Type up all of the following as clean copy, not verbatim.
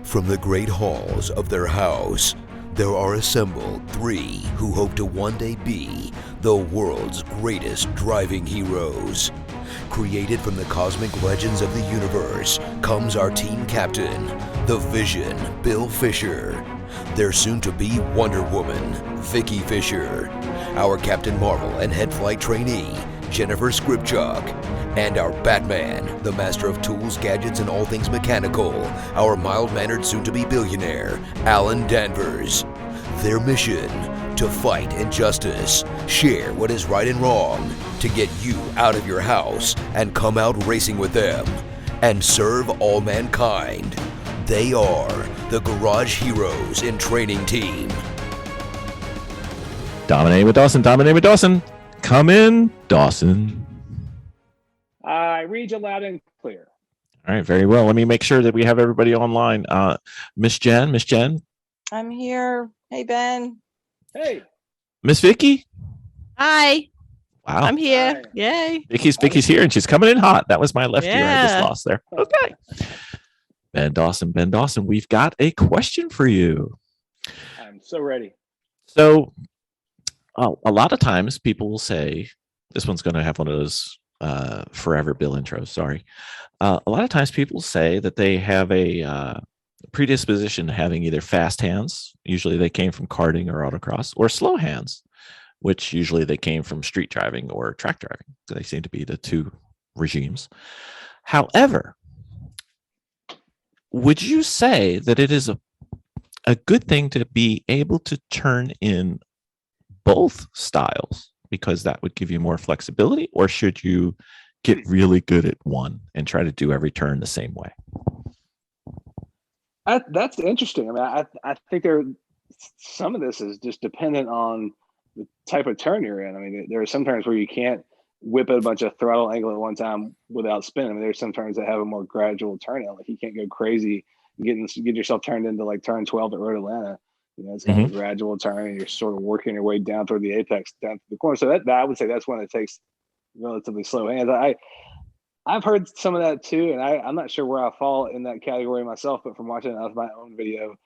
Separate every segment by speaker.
Speaker 1: From the great halls of their house, there are assembled three who hope to one day be the world's greatest driving heroes. Created from the cosmic legends of the universe comes our team captain, the Vision, Bill Fisher. Their soon-to-be Wonder Woman, Vicki Fisher. Our Captain Marvel and head flight trainee, Jennifer Skripchuk. And our Batman, the master of tools, gadgets, and all things mechanical, our mild-mannered soon-to-be billionaire, Alan Danvers. Their mission, to fight injustice, share what is right and wrong, to get you out of your house and come out racing with them, and serve all mankind. They are the Garage Heroes in Training Team.
Speaker 2: Dominate with Dawson, dominate with Dawson. Come in, Dawson.
Speaker 3: I read you loud and clear.
Speaker 2: All right, very well. Let me make sure that we have everybody online. Miss Jen.
Speaker 4: I'm here. Hey, Ben.
Speaker 3: Hey.
Speaker 2: Miss Vicki.
Speaker 5: Hi.
Speaker 2: Wow.
Speaker 5: I'm here.
Speaker 3: Hi.
Speaker 5: Yay.
Speaker 2: Vicki's here and she's coming in hot. That was my left ear. I just
Speaker 5: Yeah.
Speaker 2: lost there. Okay. Ben Dawson, we've got a question for you.
Speaker 3: I'm so ready.
Speaker 2: So a lot of times people will say, this one's going to have one of those forever Bill intros, sorry. A lot of times people say that they have a predisposition to having either fast hands, usually they came from karting or autocross, or slow hands, which usually they came from street driving or track driving. They seem to be the two regimes. However, would you say that it is a good thing to be able to turn in both styles because that would give you more flexibility, or should you get really good at one and try to do every turn the same way?
Speaker 3: That's interesting. I mean, I think some of this is just dependent on the type of turn you're in. I mean, there are some turns where you can't whip at a bunch of throttle angle at one time without spinning. I mean, there's some turns that have a more gradual turn in. Like you can't go crazy get yourself turned into like turn 12 at Road Atlanta. You know, it's kind of a gradual turn, and you're sort of working your way down toward the apex, down to the corner. So that I would say that's when it takes relatively slow hands. I've heard some of that too, and I'm not sure where I fall in that category myself, but from watching my own video,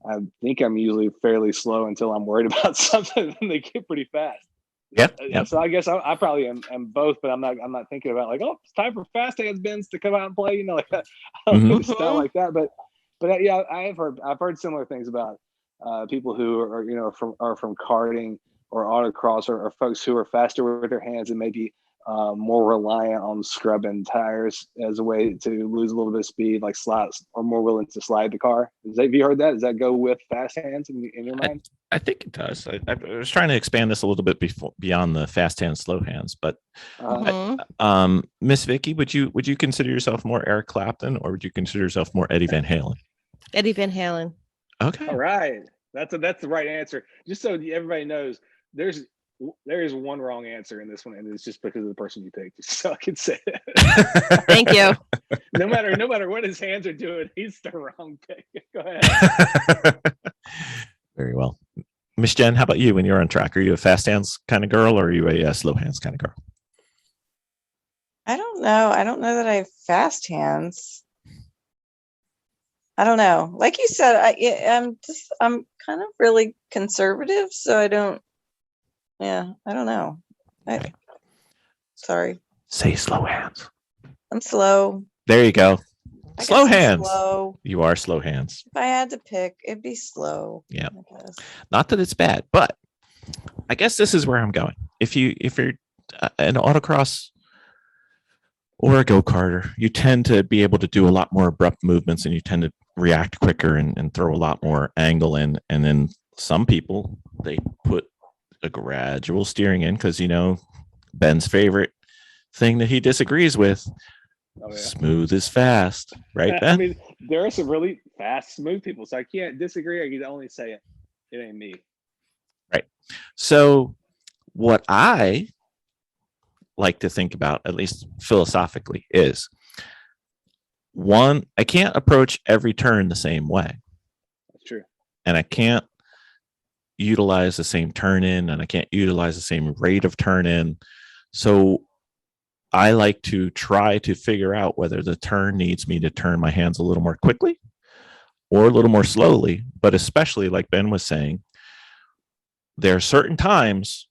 Speaker 3: I think I'm usually fairly slow until I'm worried about something, and they get pretty fast.
Speaker 2: Yeah.
Speaker 3: So I guess I probably am both, but I'm not thinking about like, oh, it's time for fast hands bins to come out and play, you know, like that. I don't really sound like that, but yeah, I've heard similar things about people who are from karting or autocross or folks who are faster with their hands and maybe more reliant on scrubbing tires as a way to lose a little bit of speed, like slides, or more willing to slide the car. Have you heard that? Does that go with fast hands in your mind?
Speaker 2: I think it does. I was trying to expand this a little bit beyond the fast hands, slow hands, but Miss Vicki, would you consider yourself more Eric Clapton, or would you consider yourself more Eddie Van Halen?
Speaker 5: Eddie Van Halen.
Speaker 3: Okay. All right. That's the right answer. Just so everybody knows, there is one wrong answer in this one, and it's just because of the person you picked. Just so I can say that.
Speaker 5: Thank you.
Speaker 3: No matter what his hands are doing, he's the wrong pick. Go ahead.
Speaker 2: Very well. Miss Jen, how about you when you're on track? Are you a fast hands kind of girl, or are you a slow hands kind of girl?
Speaker 4: I don't know. I don't know that I have fast hands. I don't know. Like you said, I'm kind of really conservative, so I don't know.
Speaker 2: Okay.
Speaker 4: Sorry.
Speaker 2: Say slow hands.
Speaker 4: I'm slow.
Speaker 2: There you go. Slow hands.
Speaker 4: Slow.
Speaker 2: You are slow hands.
Speaker 4: If I had to pick, it'd be slow.
Speaker 2: Yeah. Not that it's bad, but I guess this is where I'm going. If you're an autocross or a go-karter, you tend to be able to do a lot more abrupt movements, and you tend to react quicker and throw a lot more angle in. And then some people, they put a gradual steering in because, Ben's favorite thing that he disagrees with, smooth is fast, right, Ben?
Speaker 3: I mean, there are some really fast, smooth people, so I can't disagree. I can only say it ain't me.
Speaker 2: Right. So what I like to think about, at least philosophically, is one, I can't approach every turn the same way.
Speaker 3: That's true.
Speaker 2: And I can't utilize the same turn in, and I can't utilize the same rate of turn in. So I like to try to figure out whether the turn needs me to turn my hands a little more quickly, or a little more slowly, but especially like Ben was saying, there are certain times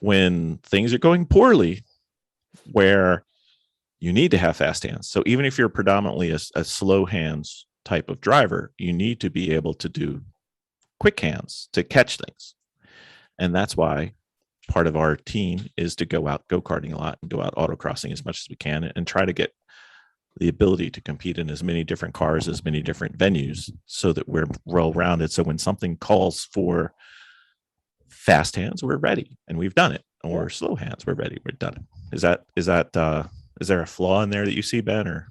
Speaker 2: when things are going poorly where you need to have fast hands. So even if you're predominantly a slow hands type of driver, you need to be able to do quick hands to catch things. And that's why part of our team is to go out go-karting a lot and go out autocrossing as much as we can and try to get the ability to compete in as many different cars, as many different venues, so that we're well-rounded. So when something calls for fast hands, we're ready, and we've done it. Or slow hands, we're ready, we're done it. Is there a flaw in there that you see, Ben? Or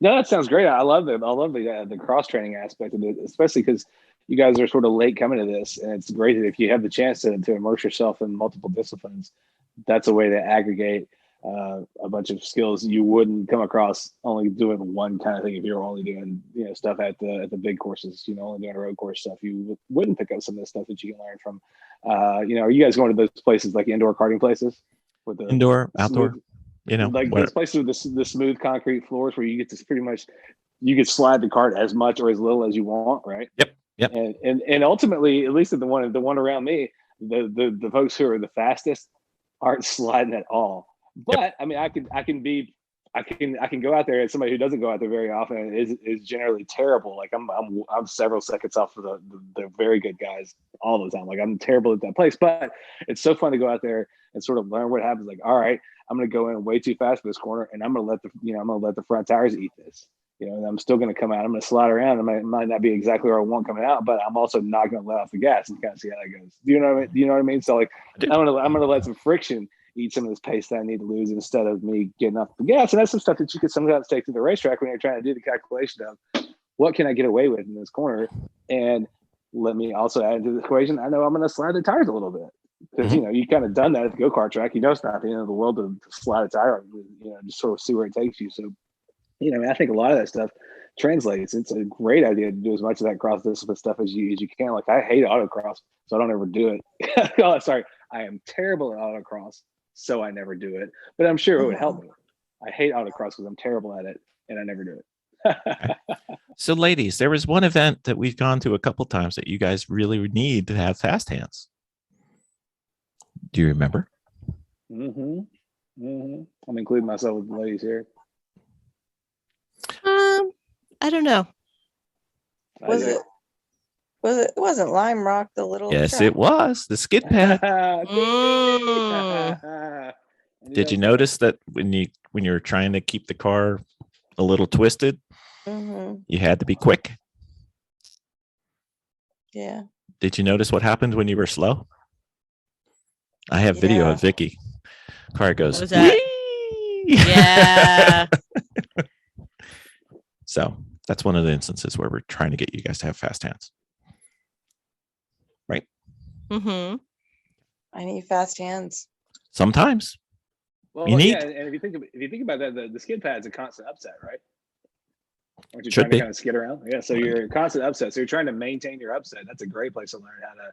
Speaker 3: no, that sounds great. I love the cross training aspect of it, especially because you guys are sort of late coming to this, and it's great that if you have the chance to immerse yourself in multiple disciplines, that's a way to aggregate a bunch of skills you wouldn't come across only doing one kind of thing. If you're only doing stuff at the big courses, only doing road course stuff, you wouldn't pick up some of the stuff that you can learn from. Are you guys going to those places like indoor karting places with the
Speaker 2: indoor, outdoor?
Speaker 3: Like those places with the smooth concrete floors where you get to pretty much you can slide the cart as much or as little as you want, right?
Speaker 2: Yep.
Speaker 3: And ultimately, at least the one around me, the folks who are the fastest aren't sliding at all. But yep. I mean, I can go out there, and somebody who doesn't go out there very often is generally terrible. Like I'm several seconds off of the very good guys all the time. Like I'm terrible at that place, but it's so fun to go out there and sort of learn what happens. Like, all right, I'm going to go in way too fast for this corner, and I'm going to let the front tires eat this. And I'm still going to come out. I'm going to slide around. It might not be exactly where I want coming out, but I'm also not going to let off the gas and kind of see how that goes. Do you know what I mean? So like, I'm going to let some friction eat some of this pace that I need to lose instead of me getting off the gas. And that's some stuff that you could sometimes take to the racetrack when you're trying to do the calculation of what can I get away with in this corner. And let me also add into the equation, I know I'm going to slide the tires a little bit. Because you kind of done that at the go-kart track. It's not the end of the world to slide a tire, just sort of see where it takes you. So, I think a lot of that stuff translates. It's a great idea to do as much of that cross-discipline stuff as you can. Like I hate autocross, so I don't ever do it. Oh, sorry, I am terrible at autocross, so I never do it. But I'm sure it would help me. I hate autocross because I'm terrible at it, and I never do it.
Speaker 2: Okay. So, ladies, there was one event that we've gone to a couple times that you guys really need to have fast hands. Do you remember?
Speaker 3: I'm including myself with the ladies here.
Speaker 5: I don't know.
Speaker 4: It wasn't Lime Rock, the little
Speaker 2: Yes,
Speaker 4: track?
Speaker 2: it was the skid pad. Did you notice that when you were trying to keep the car a little twisted, you had to be quick?
Speaker 4: Yeah.
Speaker 2: Did you notice what happened when you were slow? I have video of Vicki. Car goes.
Speaker 5: What was that? Yeah.
Speaker 2: So that's one of the instances where we're trying to get you guys to have fast hands. Right?
Speaker 5: Mm-hmm.
Speaker 4: I need fast hands.
Speaker 2: Sometimes.
Speaker 3: Well,
Speaker 2: you need.
Speaker 3: Yeah, and if you think about that, the skid pad's a constant upset, right? Aren't you
Speaker 2: Should
Speaker 3: trying
Speaker 2: be.
Speaker 3: to kind of skid around? Yeah, so you're a constant upset. So you're trying to maintain your upset. That's a great place to learn how to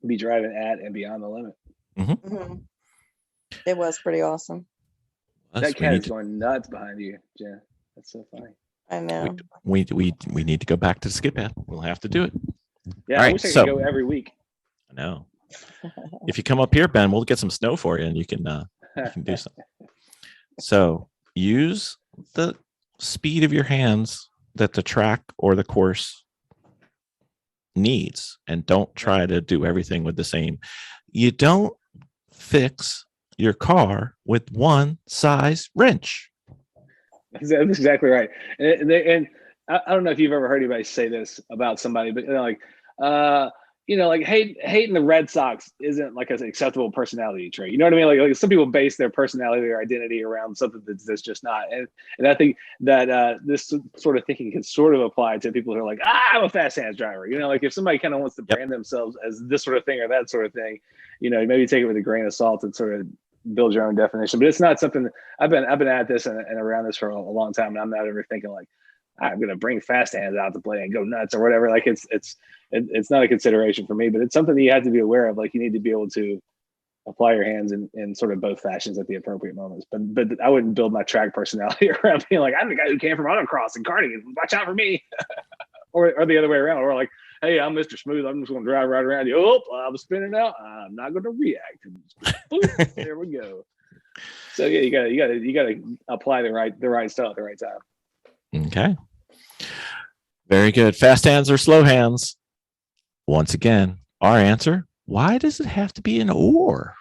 Speaker 3: be driving at and beyond the limit.
Speaker 4: It was pretty awesome.
Speaker 3: That cat is going nuts behind you, Jen. That's so funny.
Speaker 4: I know.
Speaker 2: We need to go back to the skid pad. We'll have to do it.
Speaker 3: Yeah, I wish I could go every week.
Speaker 2: I know. If you come up here, Ben, we'll get some snow for you, and you can do something. So use the speed of your hands that the track or the course needs, and don't try to do everything with the same. You don't fix your car with one size wrench.
Speaker 3: That's exactly right. And I don't know if you've ever heard anybody say this about somebody, but hating the Red Sox isn't like an acceptable personality trait. You know what I mean? Like some people base their personality, their identity around something that's just not. And I think that this sort of thinking can sort of apply to people who are like, I'm a fast hands driver. Like if somebody kind of wants to brand themselves as this sort of thing or that sort of thing, maybe take it with a grain of salt and sort of build your own definition. But it's not something I've been at this and around this for a long time, and I'm not ever thinking like I'm going to bring fast hands out to play and go nuts or whatever. Like it's not a consideration for me, but it's something that you have to be aware of. Like you need to be able to apply your hands in sort of both fashions at the appropriate moments. But I wouldn't build my track personality around being like, I'm the guy who came from autocross and karting. Watch out for me. or the other way around. Or like, hey, I'm Mr. Smooth. I'm just going to drive right around you. Oh, I was spinning out. I'm not going to react. Boop, there we go. So yeah, you gotta apply the right stuff at the right time.
Speaker 2: Okay. Very good. Fast hands or slow hands? Once again, our answer, why does it have to be an or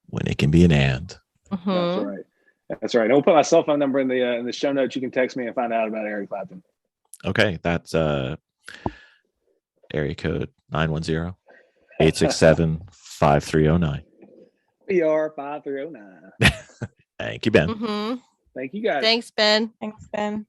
Speaker 2: when it can be an and?
Speaker 3: That's
Speaker 5: Mhm.
Speaker 3: right. That's right. And we'll put my cell phone number in the show notes. You can text me and find out about Eric Clapton.
Speaker 2: Okay, that's area code 910-867-5309.
Speaker 3: PR 5309.
Speaker 2: Thank you, Ben.
Speaker 5: Mhm.
Speaker 3: Thank you guys.
Speaker 5: Thanks, Ben.
Speaker 4: Thanks, Ben.